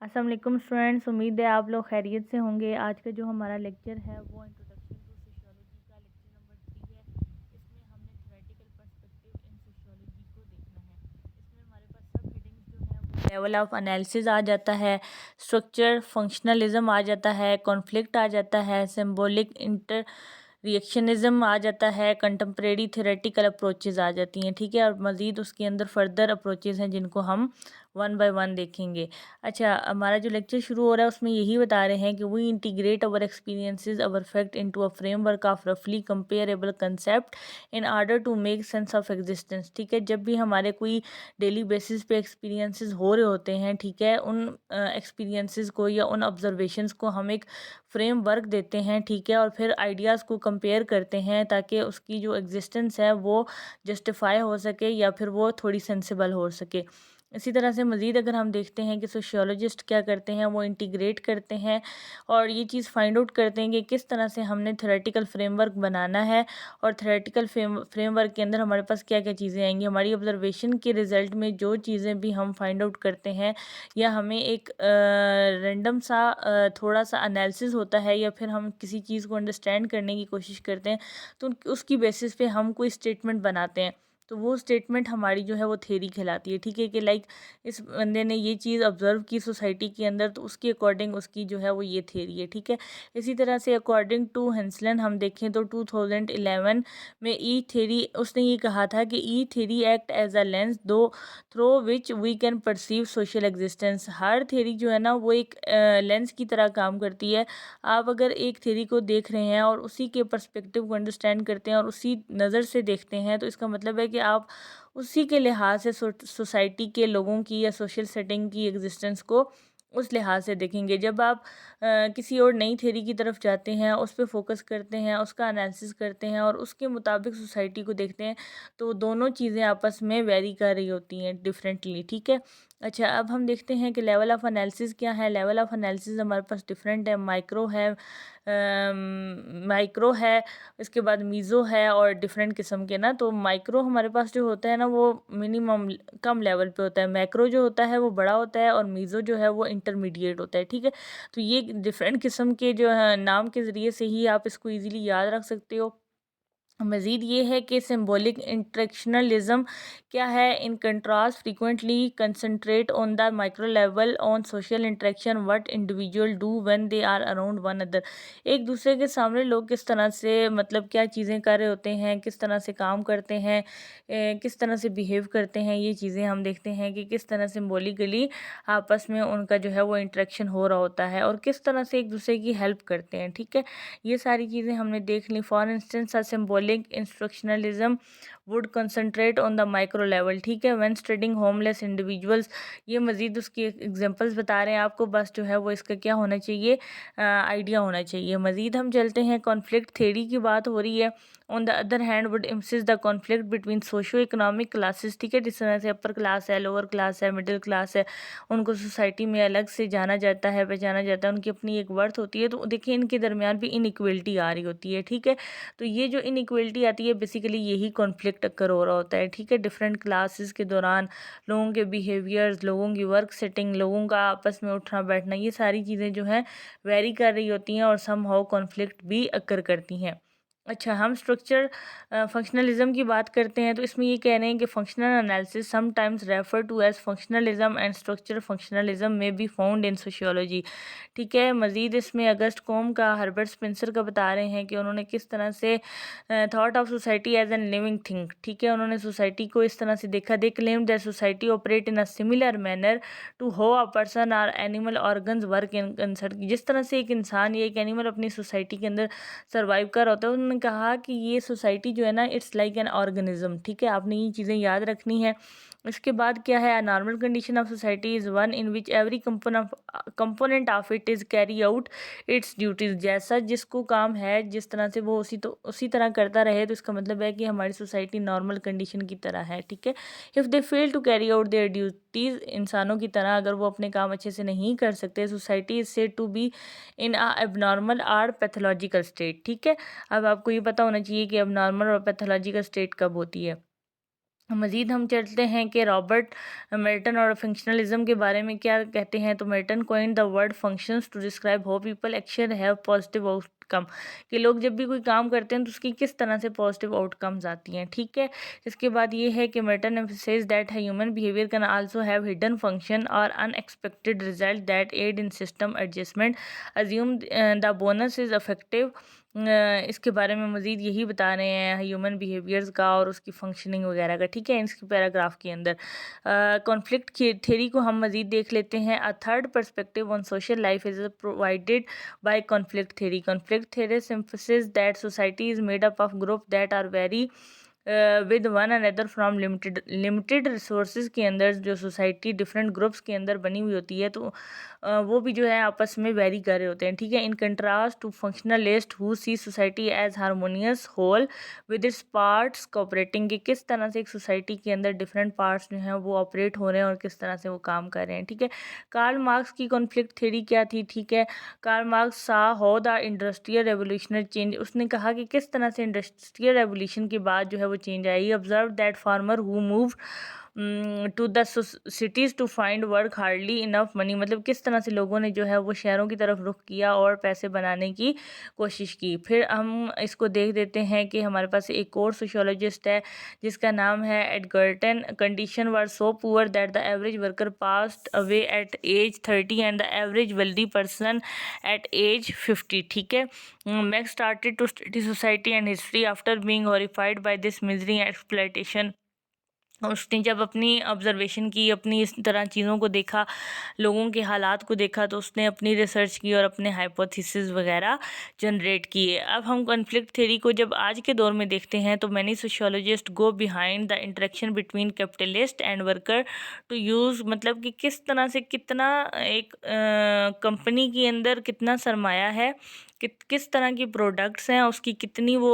अस्सलाम वालेकुम स्टूडेंट्स, उम्मीद है आप लोग खैरियत से होंगे। आज का जो हमारा लेक्चर है वो इंट्रोडक्शन टू सोशियोलॉजी का लेक्चर नंबर 3 है। इसमें हमने थ्योरेटिकल पर्सपेक्टिव इन सोशियोलॉजी को देखना है। इसमें हमारे पास सब हेडिंग्स जो हैं वो लेवल ऑफ एनालिसिस आ जाता है, स्ट्रक्चर फंक्शनलिज्म आ जाता है, कॉन्फ्लिक्ट आ जाता है, सिंबॉलिक इंटर रिएक्शनिज़्म आ जाता है, कंटेम्प्रेरी थ्योरेटिकल अप्रोचेज़ आ जाती हैं। ठीक है, और मज़ीद उसके अंदर फर्दर अप्रोचेज़ हैं जिनको हम वन बाय वन देखेंगे। अच्छा, हमारा जो लेक्चर शुरू हो रहा है उसमें यही बता रहे हैं कि we integrate our experiences our fact into a framework of रफली comparable concept in order to make sense of existence. ठीक है, जब भी हमारे कोई डेली बेसिस पे एक्सपीरियंसेस हो रहे होते हैं, ठीक है, उन एक्सपीरियंसेस को या उन ऑब्जर्वेशंस को हम एक फ्रेमवर्क देते हैं, ठीक है, और फिर आइडियाज़ को कंपेयर करते हैं ताकि उसकी जो एग्जिस्टेंस है वो जस्टिफाई हो सके या फिर वो थोड़ी सेंसिबल हो सके। इसी तरह से मज़ीद अगर हम देखते हैं कि सोशियोलॉजिस्ट क्या करते हैं, वो इंटीग्रेट करते हैं और ये चीज़ फाइंड आउट करते हैं कि किस तरह से हमने थ्योरेटिकल फ्रेमवर्क बनाना है और थ्योरेटिकल फ्रेमवर्क के अंदर हमारे पास क्या क्या चीज़ें आएंगी। हमारी ऑब्जर्वेशन के रिज़ल्ट में जो चीज़ें भी हम फाइंड आउट करते हैं या हमें एक रैंडम सा थोड़ा सा एनालिसिस होता है या फिर हम किसी चीज़ को अंडरस्टैंड करने की कोशिश करते हैं, तो उसकी बेसिस पे हम कोई स्टेटमेंट बनाते हैं, तो वो स्टेटमेंट हमारी जो है वो थ्योरी कहलाती है। ठीक है, कि लाइक इस बंदे ने ये चीज़ ऑब्जर्व की सोसाइटी के अंदर, तो उसके अकॉर्डिंग उसकी जो है वो ये थ्योरी है। ठीक है, इसी तरह से अकॉर्डिंग टू हेंसलन हम देखें तो 2011 में ई थ्योरी, उसने ये कहा था कि ई theory act as a lens दो through which we can perceive social existence. हर थ्योरी जो है ना वो एक लेंस की तरह काम करती है। आप अगर एक थ्योरी को देख रहे हैं और उसी के पर्सपेक्टिव को अंडरस्टैंड करते हैं और उसी नज़र से देखते हैं, तो इसका मतलब है कि आप उसी के लिहाज से सोसाइटी के लोगों की या सोशल सेटिंग की एग्जिस्टेंस को उस लिहाज से देखेंगे। जब आप किसी और नई थ्योरी की तरफ जाते हैं, उस पर फोकस करते हैं, उसका एनालिसिस करते हैं और उसके मुताबिक सोसाइटी को देखते हैं, तो दोनों चीज़ें आपस में वेरी कर रही होती हैं डिफरेंटली। ठीक है, अच्छा, अब हम देखते हैं कि लेवल ऑफ एनालिसिस क्या है। लेवल ऑफ एनालिसिस हमारे पास डिफरेंट है, माइक्रो है, इसके बाद मीज़ो है और डिफरेंट किस्म के ना। तो माइक्रो हमारे पास जो होता है ना वो मिनिमम कम लेवल पे होता है, मैक्रो जो होता है वो बड़ा होता है और मीज़ो जो है वो इंटरमीडिएट होता है। ठीक है, तो ये डिफरेंट किस्म के जो है नाम के ज़रिए से ही आप इसको ईज़िली याद रख सकते हो। मज़ीद ये है कि सिंबॉलिक इंट्रैक्शनलिज्म क्या है। In contrast frequently concentrate on the micro level on social interaction what individual do when they are around one other. एक दूसरे के सामने लोग किस तरह से मतलब क्या चीज़ें कर रहे होते हैं, किस तरह से काम करते हैं, किस तरह से बिहेव करते हैं, ये चीज़ें हम देखते हैं कि किस तरह सिंबॉलिकली आपस में उनका जो है वो इंटरेक्शन हो रहा होता है और किस तरह से एक दूसरे की हेल्प करते हैं। ठीक है, ये सारी चीज़ें हमने देख ली। For instance a symbolic interactionism would concentrate on the micro level. ठीक है, व्हेन स्टडिंग होमलेस इंडिविजुअल्स, ये मज़ीद उसकी एग्जांपल्स बता रहे हैं आपको, बस जो है वो इसका क्या होना चाहिए, आइडिया होना चाहिए। मज़ीद हम चलते हैं, कॉन्फ्लिक्ट थ्योरी की बात हो रही है। On the other hand would emphasis the conflict between socio economic classes. ठीक है, जिस तरह से अपर क्लास है, लोअर क्लास है, मिडिल क्लास है, उनको सोसाइटी में अलग से जाना जाता है, पहचाना जाता है, उनकी अपनी एक वर्थ होती है। तो देखिए इनके दरमियान भी इनइक्वलिटी आ रही होती है। ठीक है, तो ये जो इनइक्वलिटी आती है बेसिकली यही कॉन्फ्लिक्ट अक्कर हो रहा होता है। ठीक है, डिफरेंट क्लासेस के दौरान लोगों के बिहेवियर्स, लोगों की वर्क सेटिंग, लोगों का आपस में उठना बैठना, ये सारी चीज़ें जो हैं वेरी कर रही होती हैं और सम हाउ कॉन्फ्लिक्ट भी अक्कर करती हैं। अच्छा, हम स्ट्रक्चर फंक्शनलिज्म की बात करते हैं, तो इसमें ये कह रहे हैं कि functional analysis sometimes refer to as functionalism and structure functionalism में बी फाउंड इन सोशियोलॉजी। ठीक है, मज़ीद इसमें अगस्ट कॉम का, हर्बर्ट स्पेंसर का बता रहे हैं कि उन्होंने किस तरह से thought of society as an living thing. ठीक है, उन्होंने सोसाइटी को इस तरह से देखा। They claim that society operate in a similar manner to how a person or animal organs work in concert. जिस तरह से एक इंसान या एक एनिमल अपनी सोसाइटी के अंदर सर्वाइव कर रहा होता है, उन्होंने कहा कि ये सोसाइटी जो है ना इट्स लाइक एन ऑर्गेनिज्म। ठीक है, आपने ये चीज़ें याद रखनी है। इसके बाद क्या है, normal condition of society is one in which every component of it is carry out it's duties. जैसा जिसको काम है, जिस तरह से वो उसी तरह करता रहे, तो इसका मतलब है कि हमारी सोसाइटी नॉर्मल कंडीशन की तरह है। ठीक है, if they fail to carry out their duties, इंसानों की तरह अगर वो अपने काम अच्छे से नहीं कर सकते, society is said to be in a abnormal or pathological state. ठीक है, अब आपको ये पता होना चाहिए कि एबनॉर्मल और पैथोलॉजिकल स्टेट कब होती है। मज़ीद हम चलते हैं कि रॉबर्ट मिल्टन और फंक्शनलिज्म के बारे में क्या कहते हैं। तो Milton coined the word functions to describe how people action have positive outcome, कि लोग जब भी कोई काम करते हैं तो उसकी किस तरह से पॉजिटिव आउटकम्स आती हैं। ठीक है, इसके बाद ये है कि Milton emphasise that human behaviour can also have hidden function और unexpected result that add in system adjustment, assume the bonus is effective. इसके बारे में मज़ीद यही बता रहे हैं ह्यूमन बिहेवियर्स का और उसकी फंक्शनिंग वगैरह का। ठीक है, इसके पैराग्राफ के अंदर कॉन्फ्लिक्ट थ्योरी को हम मज़ीद देख लेते हैं। A third perspective on social life is provided by conflict theory. Conflict theory emphasises that society is made up of group that are very with one another from limited resources के अंदर जो society different groups के अंदर बनी हुई होती है तो वो भी जो है आपस में वेरी कर रहे होते हैं। ठीक है, in contrast to functionalist who see society as harmonious whole with its parts cooperating, कि किस तरह से एक सोसाइटी के अंदर डिफरेंट पार्ट्स जो हैं वो ऑपरेट हो रहे हैं और किस तरह से वो काम कर रहे हैं। ठीक है, कार्ल मार्क्स की कॉन्फ्लिक्ट थ्योरी क्या थी। ठीक है, कार्ल मार्क्स सा how the industrial revolutionary change, उसने कहा कि किस तरह से इंडस्ट्रियल रेवोल्यूशन के बाद जो है वो चेंज आई। Observe that farmer who move to the cities to find work hardly enough money, मतलब किस तरह से लोगों ने जो है वो शहरों की तरफ रुख किया और पैसे बनाने की कोशिश की। फिर हम इसको देख देते हैं कि हमारे पास एक और सोशियोलॉजिस्ट है जिसका नाम है Edgerton. Condition were so poor that the average worker passed away at age 30 and the average wealthy person at age 50। ठीक है, Max started to study society and history after being horrified by this misery and exploitation. उसने जब अपनी observation की, अपनी इस तरह चीज़ों को देखा, लोगों के हालात को देखा, तो उसने अपनी रिसर्च की और अपने हाइपोथेसिस वगैरह जनरेट किए। अब हम कॉन्फ्लिक्ट थ्योरी को जब आज के दौर में देखते हैं तो many sociologists go behind the interaction between capitalist and worker to use, मतलब कि किस तरह से कितना एक कंपनी के अंदर कितना सरमाया है, किस तरह की प्रोडक्ट्स हैं, उसकी कितनी वो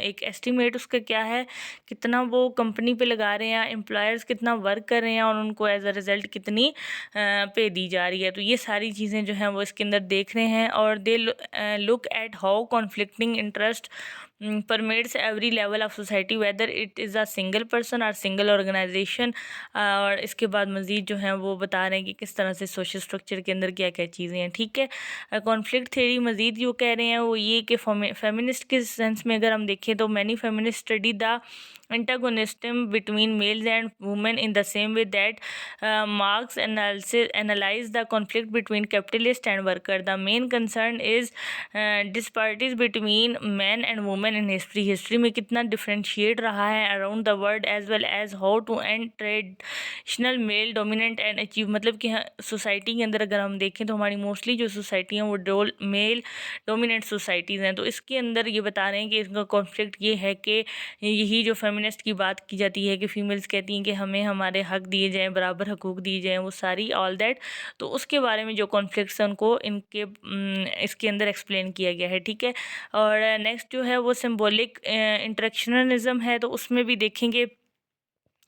एक एस्टीमेट उसका क्या है, कितना वो कंपनी पे लगा रहे हैं, एम्प्लॉयर्स कितना वर्क कर रहे हैं और उनको एज अ रिज़ल्ट कितनी पे दी जा रही है। तो ये सारी चीज़ें जो हैं वो इसके अंदर देख रहे हैं। और they look at how conflicting interest permeates every level of society whether it is a single person और सिंगल ऑर्गेनाइजेशन। और इसके बाद मज़ीद जो है वो बता रहे हैं कि किस तरह से सोशल स्ट्रक्चर के अंदर क्या क्या चीज़ें हैं। ठीक है, कॉन्फ्लिक्ट थ्योरी मज़ीद जो कह रहे हैं वो ये कि फेमिनिस्ट के सेंस में अगर हम देखें तो many feminist study the antagonism between males and women in the same way that Marx analyze the conflict between capitalist and worker. The main concern is disparities between men and women in history. History में कितना differentiate रहा है around the world as well as how to end traditional male dominant and achieve, मतलब कि society के अंदर अगर हम देखें तो हमारी मोस्टली जो सोसाइटी हैं वो मेल डोमिनेंट सोसाइटीज़ हैं। तो इसके अंदर ये बता रहे हैं कि इसका कॉन्फ्लिक्ट ये है कि यही जो फेमिनिस्ट की बात की जाती है कि फीमेल्स कहती हैं कि हमें हमारे हक दिए जाएं, बराबर हकूक़ दिए जाएं, वो सारी ऑल दैट, तो उसके बारे में जो कॉन्फ्लिक्ट्स हैं उनको इनके इसके अंदर एक्सप्लेन किया गया है। ठीक है, और नेक्स्ट जो है वो सिम्बॉलिक इंटरेक्शनलिज्म है। तो उसमें भी देखेंगे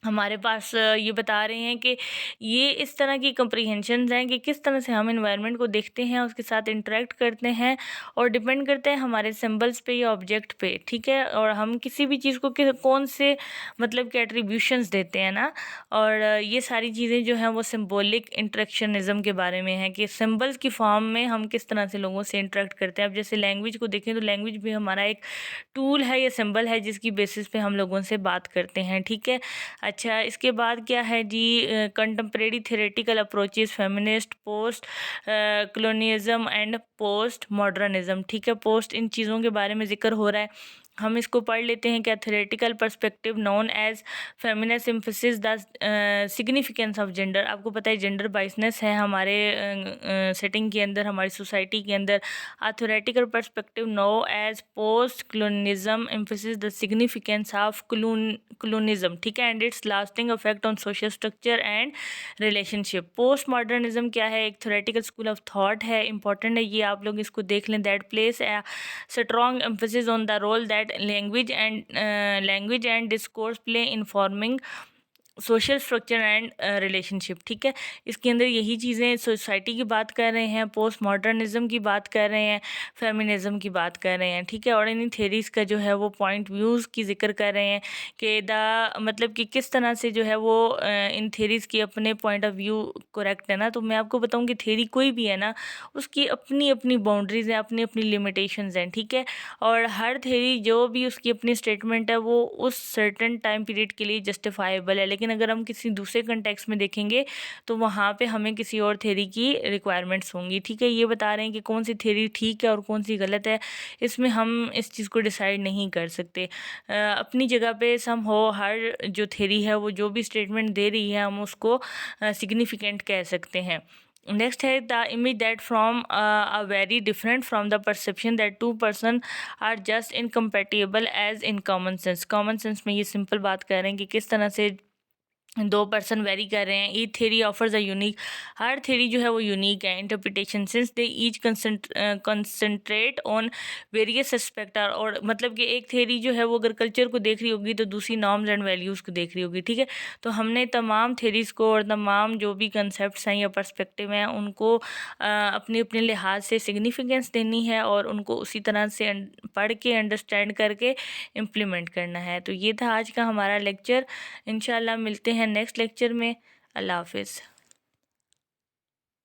हमारे पास ये बता रहे हैं कि ये इस तरह की कंप्रीहेंशंस हैं कि किस तरह से हम इन्वायरमेंट को देखते हैं, उसके साथ इंटरेक्ट करते हैं और डिपेंड करते हैं हमारे सिंबल्स पे या ऑब्जेक्ट पे। ठीक है, और हम किसी भी चीज़ को कौन से मतलब के एट्रीब्यूशंस देते हैं ना, और ये सारी चीज़ें जो हैं वो सिंबॉलिक इंटरेक्शनिज्म के बारे में है कि सिंबल्स की फॉर्म में हम किस तरह से लोगों से इंटरेक्ट करते हैं। अब जैसे लैंग्वेज को देखें तो लैंग्वेज भी हमारा एक टूल है या सिंबल है जिसकी बेसिस पे हम लोगों से बात करते हैं। ठीक है, अच्छा इसके बाद क्या है जी, contemporary theoretical approaches, feminist, post colonialism and post modernism. ठीक है, पोस्ट इन चीज़ों के बारे में जिक्र हो रहा है, हम इसको पढ़ लेते हैं। क्या theoretical perspective known as feminist emphasis the significance of gender. आपको पता है जेंडर बाइसनेस है हमारे सेटिंग के अंदर, हमारी सोसाइटी के अंदर। A theoretical perspective known as post colonialism emphasises the significance of colonialism. ठीक है, and it's lasting effect on social structure and relationship. Post modernism क्या है, एक थ्योरेटिकल स्कूल ऑफ थॉट है, इंपॉर्टेंट है ये, आप लोग इसको देख लें। That place a strong emphasis on the role that language and discourse play in forming social structure and relationship, ठीक है। इसके अंदर यही चीज़ें, सोसाइटी की बात कर रहे हैं, पोस्ट मॉडर्निज्म की बात कर रहे हैं, फेमिनिज्म की बात कर रहे हैं, ठीक है। और इन थेरीज़ का जो है वो पॉइंट व्यूज़ की जिक्र कर रहे हैं कि मतलब कि किस तरह से जो है वो इन थेरीज़ की अपने पॉइंट ऑफ व्यू करेक्ट है ना। तो मैं आपको बताऊँ कि थेरी कोई भी है ना, उसकी अपनी अपनी बाउंड्रीज़ हैं, अपनी अपनी लिमिटेशंस हैं, ठीक है। और हर थेरी जो भी उसकी अपनी स्टेटमेंट है वो उस सर्टेन टाइम पीरियड के लिए जस्टिफाइबल है, लेकिन अगर हम किसी दूसरे कंटेक्स्ट में देखेंगे तो वहाँ पे हमें किसी और थ्योरी की रिक्वायरमेंट्स होंगी, ठीक है। ये बता रहे हैं कि कौन सी थ्योरी ठीक है और कौन सी गलत है, इसमें हम इस चीज़ को डिसाइड नहीं कर सकते। अपनी जगह पे सम हो हर जो थ्योरी है वो जो भी स्टेटमेंट दे रही है हम उसको सिग्निफिकेंट कह सकते हैं। नेक्स्ट है the image that from a very different from the perception that two person are just incompatible as in common sense. Common sense में ये सिंपल बात कर रहे हैं कि किस तरह से दो पर्सन वेरी कर रहे हैं। Each theory offers a unique, हर थ्योरी जो है वो यूनिक है interpretation, since they each concentrate on various aspect are. और मतलब कि एक थ्योरी जो है वो अगर कल्चर को देख रही होगी तो दूसरी नॉर्म्स एंड वैल्यूज़ को देख रही होगी, ठीक है। तो हमने तमाम थ्योरीज़ को और तमाम जो भी कंसेप्ट हैं या पर्सपेक्टिव हैं उनको अपने अपने लिहाज से सिग्निफिकेंस देनी है और उनको उसी तरह से पढ़ के अंडरस्टैंड करके इम्प्लीमेंट करना है। तो ये था आज का हमारा लेक्चर। इंशाल्लाह मिलते हैं नेक्स्ट लेक्चर में। अल्लाह हाफिज़।